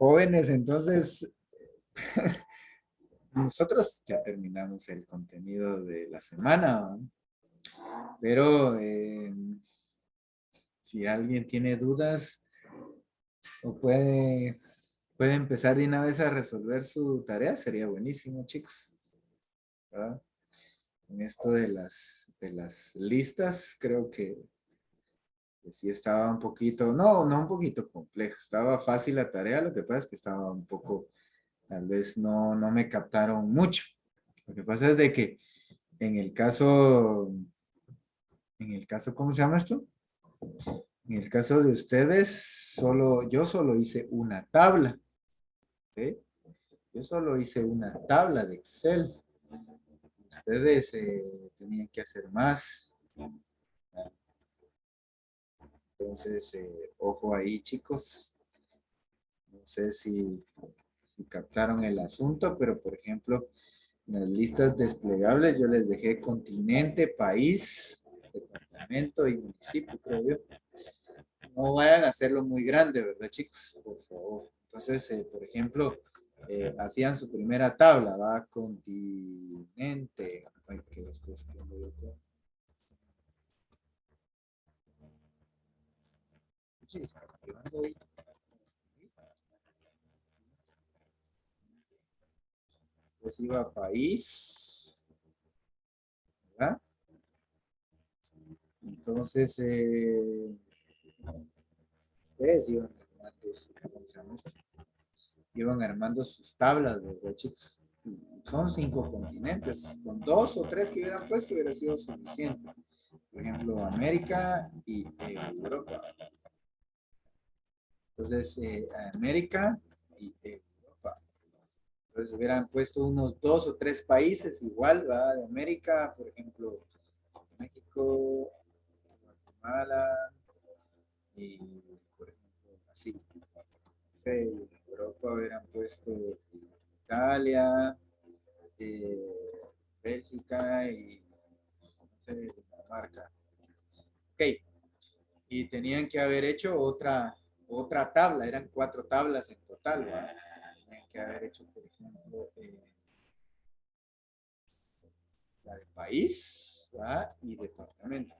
jóvenes, entonces nosotros ya terminamos el contenido de la semana, ¿no? Pero si alguien tiene dudas o puede empezar de una vez a resolver su tarea, sería buenísimo, chicos, ¿verdad? En esto de las listas, creo que sí estaba un poquito, no un poquito complejo, estaba fácil la tarea, lo que pasa es que estaba un poco, tal vez no me captaron mucho. Lo que pasa es de que en el caso, ¿cómo se llama esto? En el caso de ustedes, yo solo hice una tabla, ¿ok? Yo solo hice una tabla de Excel. Ustedes tenían que hacer más. Entonces, ojo ahí, chicos. No sé si captaron el asunto, pero por ejemplo, en las listas desplegables yo les dejé continente, país, departamento y municipio, creo yo. No vayan a hacerlo muy grande, ¿verdad, chicos? Por favor. Entonces, por ejemplo, hacían su primera tabla, va, continente. Ay, ¿qué estoy escribiendo yo acá? Sí, está activando ahí. Después iba a país, ¿verdad? Entonces, ustedes ¿cómo se llama esto? Iban armando sus tablas, ¿verdad, chicos? Son 5 continentes. Con 2 o 3 que hubieran puesto hubiera sido suficiente. Por ejemplo, América y Europa. Entonces, América y Europa. Entonces, hubieran puesto unos 2 o 3 países igual, ¿va? De América, por ejemplo, México, Guatemala y, por ejemplo, así. Sí, en Europa hubieran puesto Italia, eh, Bélgica y no sé, Dinamarca. Ok, y tenían que haber hecho otra tabla, eran 4 tablas en total, ¿verdad? Tenían que haber hecho, por ejemplo, la de país, ¿verdad? Y departamento.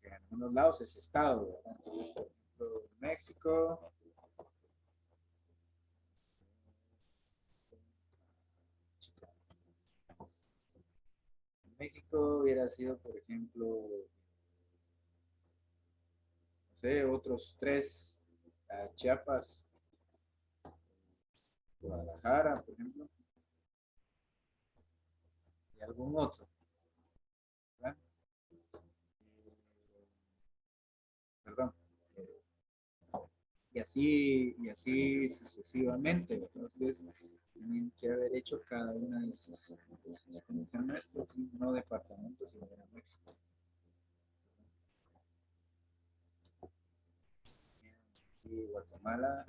Que en algunos lados es estado, ¿verdad? Entonces, por ejemplo, México, México hubiera sido, por ejemplo, no sé, otros 3, Chiapas, Guadalajara, por ejemplo, y algún otro, ¿verdad? Perdón. Eh, y así sucesivamente, ¿verdad? Ustedes tienen que haber hecho cada una de sus ¿cómo se llama esto? No departamentos, sino de México. Y Guatemala.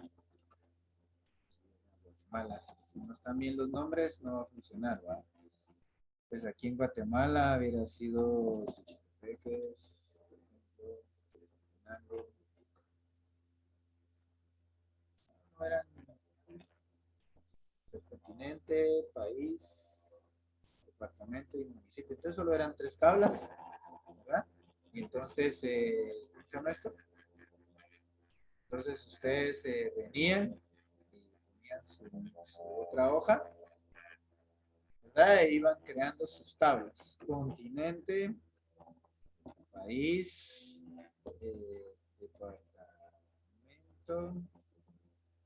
Si no están bien los nombres, no va a funcionar, ¿va? Pues aquí en Guatemala hubiera sido Suchitepeques, no eran el continente, país, departamento y municipio. Entonces solo eran 3 tablas, ¿verdad? Y entonces, ¿cómo se llama esto? Entonces ustedes venían y ponían su otra hoja, ¿verdad? E iban creando sus tablas. Continente, país, departamento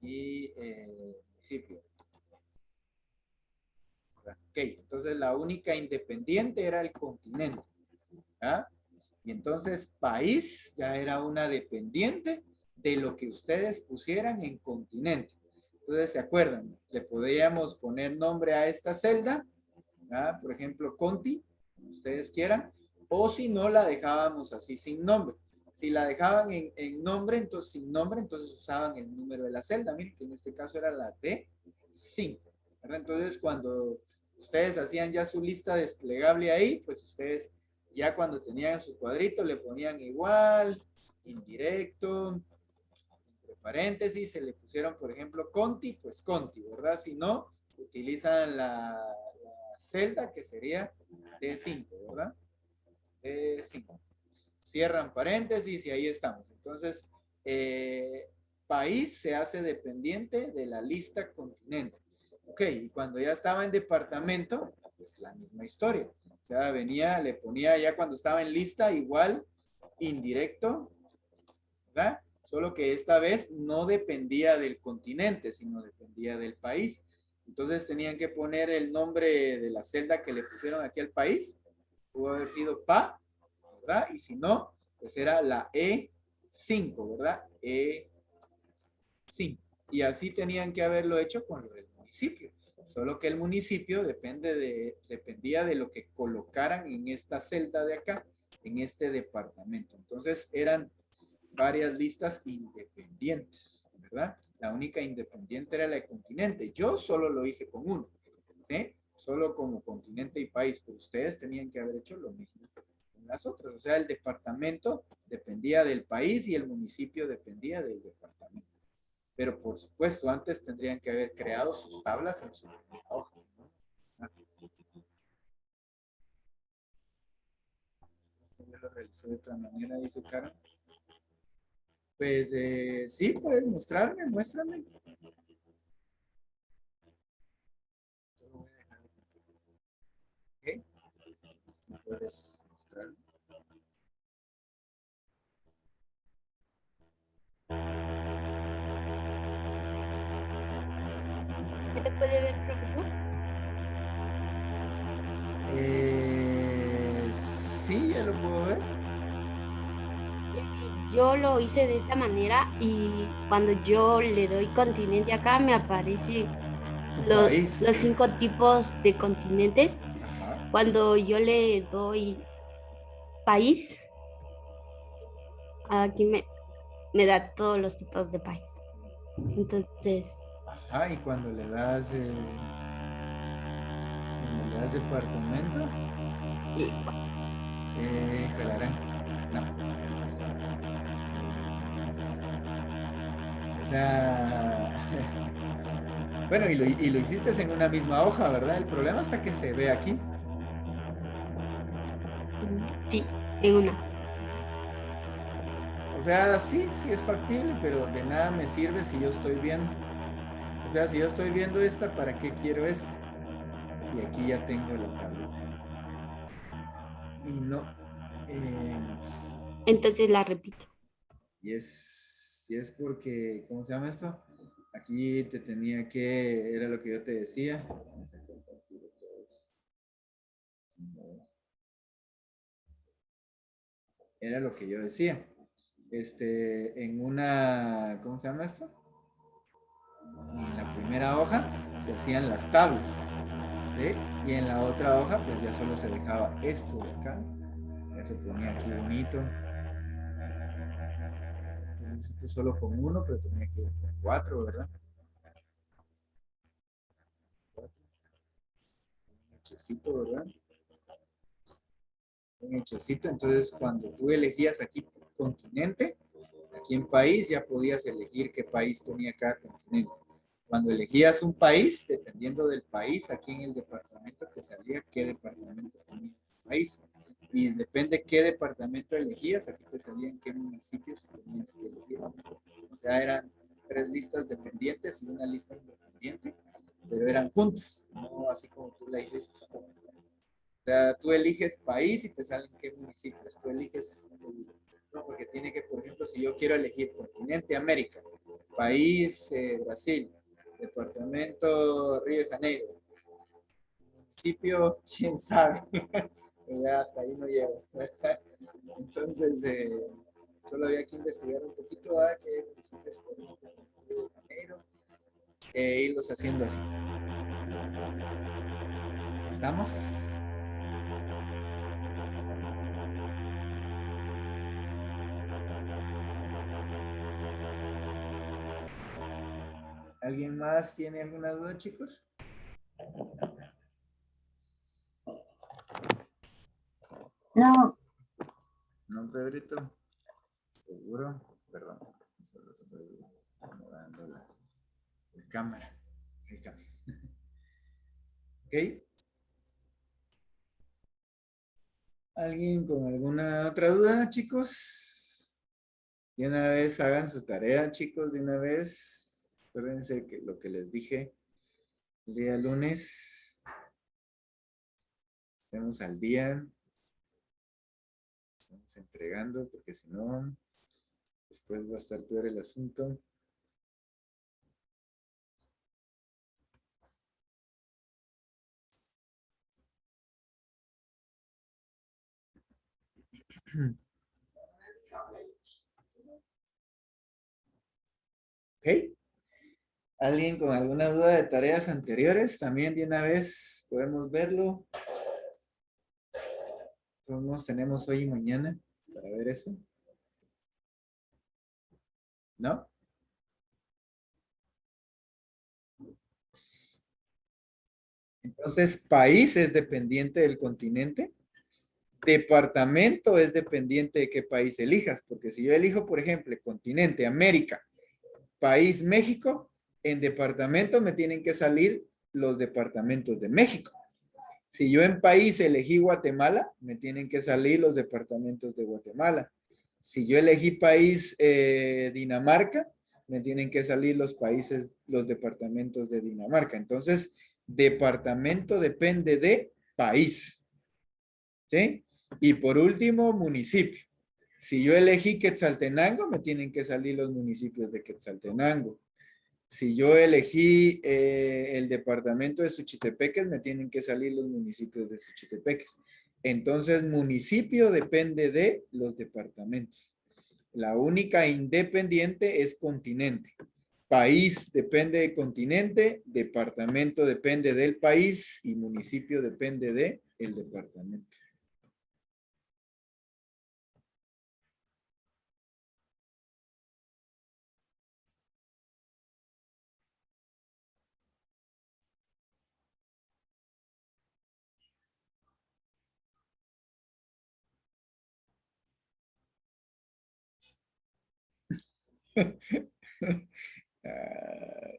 y municipio. Ok, entonces la única independiente era el continente. ¿Ah? Y entonces país ya era una dependiente de lo que ustedes pusieran en continente. Entonces, ¿se acuerdan? Le podríamos poner nombre a esta celda, ¿ah? Por ejemplo, Conti, como ustedes quieran, o si no, la dejábamos así sin nombre. Si la dejaban en nombre, entonces sin nombre, entonces usaban el número de la celda. Miren que en este caso era la D5. ¿Verdad? Entonces, cuando ustedes hacían ya su lista desplegable ahí, pues ustedes ya cuando tenían su cuadrito le ponían igual, indirecto, paréntesis, se le pusieron, por ejemplo, Conti, pues Conti, ¿verdad? Si no, utilizan la celda que sería D5, ¿verdad? D5. Cierran paréntesis y ahí estamos. Entonces, país se hace dependiente de la lista continente. Ok, y cuando ya estaba en departamento, pues la misma historia. O sea, venía, le ponía ya cuando estaba en lista igual, indirecto, ¿verdad? Solo que esta vez no dependía del continente, sino dependía del país. Entonces tenían que poner el nombre de la celda que le pusieron aquí al país. Pudo haber sido PA, ¿verdad? Y si no, pues era la E5, ¿verdad? E5. Y así tenían que haberlo hecho con lo del municipio. Solo que el municipio dependía de lo que colocaran en esta celda de acá, en este departamento. Entonces eran varias listas independientes, ¿verdad? La única independiente era la de continente. Yo solo lo hice con uno, ¿sí? Solo como continente y país, pero ustedes tenían que haber hecho lo mismo con las otras. O sea, el departamento dependía del país y el municipio dependía del departamento. Pero por supuesto, antes tendrían que haber creado sus tablas en sus hojas, ¿no? Yo lo realicé de otra manera, dice Karen. Pues sí, puedes mostrarme, muéstrame. Ok, si puedes mostrarme. ¿Se le puede ver, profesor? Sí, ya lo puedo ver. Yo lo hice de esa manera y cuando yo le doy continente acá me aparece Tu país. los 5 tipos de continentes. Ajá. Cuando yo le doy país, aquí me da todos los tipos de país. Entonces, Ajá, y cuando le das departamento, igual. jalarán. No. O sea, bueno, y lo hiciste en una misma hoja, ¿verdad? El problema está que se ve aquí. Sí, en una. O sea, sí, sí es factible, pero de nada me sirve si yo estoy viendo. O sea, si yo estoy viendo esta, ¿para qué quiero esta? Si aquí ya tengo la tablita. Y no. eh, Entonces la repito. y es porque, ¿cómo se llama esto? Aquí te tenía que, era lo que yo te decía. Vamos a compartir otra vez. Era lo que yo decía. En una, ¿cómo se llama esto? En la primera hoja se hacían las tablas, ¿sí? Y en la otra hoja, pues ya solo se dejaba esto de acá. Ya se ponía aquí bonito. Entonces, esto solo con uno, pero tenía que ir con cuatro, ¿verdad? Cuatro, un hechecito, ¿verdad? Un hechecito. Entonces, cuando tú elegías aquí continente, aquí en país, ya podías elegir qué país tenía cada continente. Cuando elegías un país, dependiendo del país, aquí en el departamento te salía qué departamentos tenía ese país. Y depende qué departamento elegías, aquí te salían qué municipios tenías que elegir. O sea, eran 3 listas dependientes y una lista independiente, pero eran juntas, no así como tú la hiciste. O sea, tú eliges país y te salen qué municipios. Tú eliges, no, porque tiene que, por ejemplo, si yo quiero elegir continente América, país Brasil, departamento Río de Janeiro, municipio, quién sabe. Ya hasta ahí no llego. Entonces, solo había que investigar un poquito a qué municipios, por ejemplo, Río de Janeiro, irlos haciendo así. ¿Estamos? ¿Alguien más tiene alguna duda, chicos? No, No, Pedrito. ¿Seguro? Perdón. Solo estoy. acomodando la cámara. Ahí estamos. ¿Ok? ¿Alguien con alguna otra duda, chicos? De una vez hagan su tarea, chicos, de una vez. Acuérdense que lo que les dije el día lunes. Estemos al día. Estamos entregando, porque si no, después va a estar peor el asunto. ¿Ok? ¿Alguien con alguna duda de tareas anteriores? También de una vez podemos verlo. Todos tenemos hoy y mañana para ver eso. ¿No? Entonces, país es dependiente del continente. Departamento es dependiente de qué país elijas, porque si yo elijo, por ejemplo, continente, América, país, México, en departamento me tienen que salir los departamentos de México. Si yo en país elegí Guatemala, me tienen que salir los departamentos de Guatemala. Si yo elegí país Dinamarca, me tienen que salir los países, los departamentos de Dinamarca. Entonces, departamento depende de país. ¿Sí? Y por último, municipio. Si yo elegí Quetzaltenango, me tienen que salir los municipios de Quetzaltenango. Si yo elegí el departamento de Suchitepeques, me tienen que salir los municipios de Suchitepeques. Entonces, municipio depende de los departamentos. La única independiente es continente. País depende de continente, departamento depende del país y municipio depende de el departamento. Ah,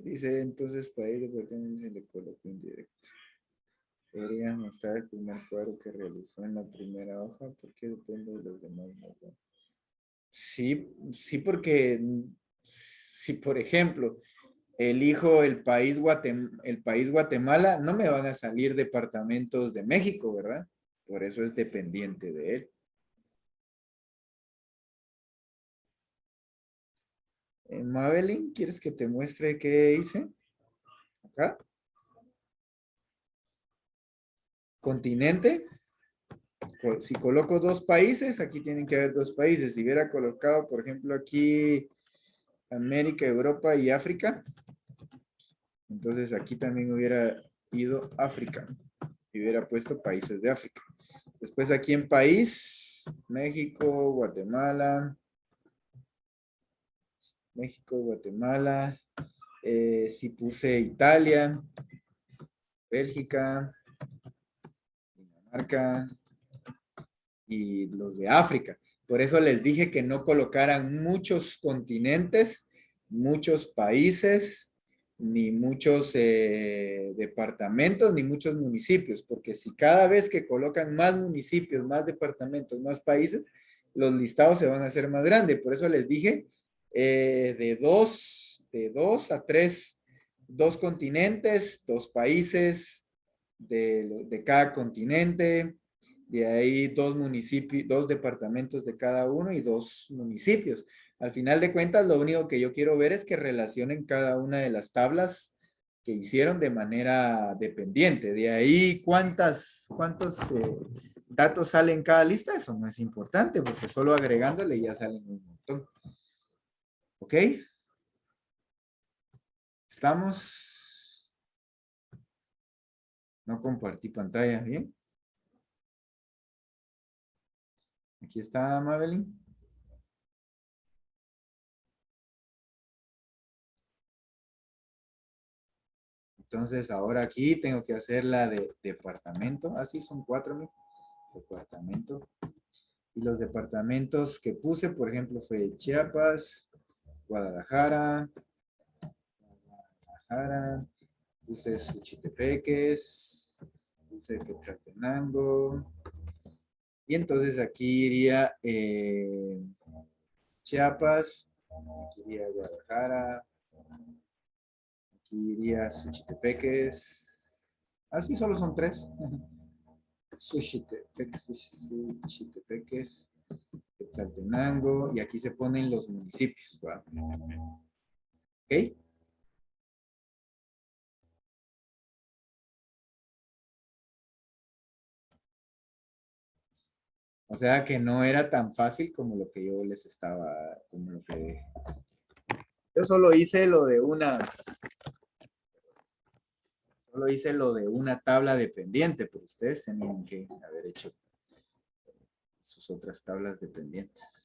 dice entonces país departamento se le colocó indirecto. Debería mostrar el primer cuadro que realizó en la primera hoja porque depende de los demás. ¿No? Sí, sí, porque si por ejemplo elijo el país Guatemala, no me van a salir departamentos de México, ¿verdad? Por eso es dependiente de él. Mabelin, ¿quieres que te muestre qué hice? Acá. Continente. Si coloco dos países, aquí tienen que haber dos países. Si hubiera colocado, por ejemplo, aquí América, Europa y África, entonces aquí también hubiera ido África y hubiera puesto países de África. Después aquí en país, México, Guatemala, si puse Italia, Bélgica, Dinamarca y los de África. Por eso les dije que no colocaran muchos continentes, muchos países, ni muchos departamentos, ni muchos municipios, porque si cada vez que colocan más municipios, más departamentos, más países, los listados se van a hacer más grandes. Por eso les dije de dos a tres, dos continentes, dos países de cada continente, de ahí dos municipios, dos departamentos de cada uno y dos municipios. Al final de cuentas, lo único que yo quiero ver es que relacionen cada una de las tablas que hicieron de manera dependiente. De ahí, cuántos datos salen en cada lista, eso no es importante, porque solo agregándole ya salen un montón. ¿Ok? ¿Estamos? No compartí pantalla, ¿bien? Aquí está Madeline. Entonces ahora aquí tengo que hacer la de departamento. Así son cuatro, departamento. Y los departamentos que puse, por ejemplo, fue Chiapas, Guadalajara, puse Suchitepeques, puse Quetzaltenango. Y entonces aquí iría Chiapas, aquí iría Guadalajara, aquí iría Suchitepeques. Así solo son tres. Suchitepeques, Quetzaltenango, y aquí se ponen los municipios. ¿Va? ¿Ok? O sea que no era tan fácil como lo que yo les estaba, como lo que... Yo solo hice lo de una tabla dependiente, pero ustedes tenían que haber hecho sus otras tablas dependientes.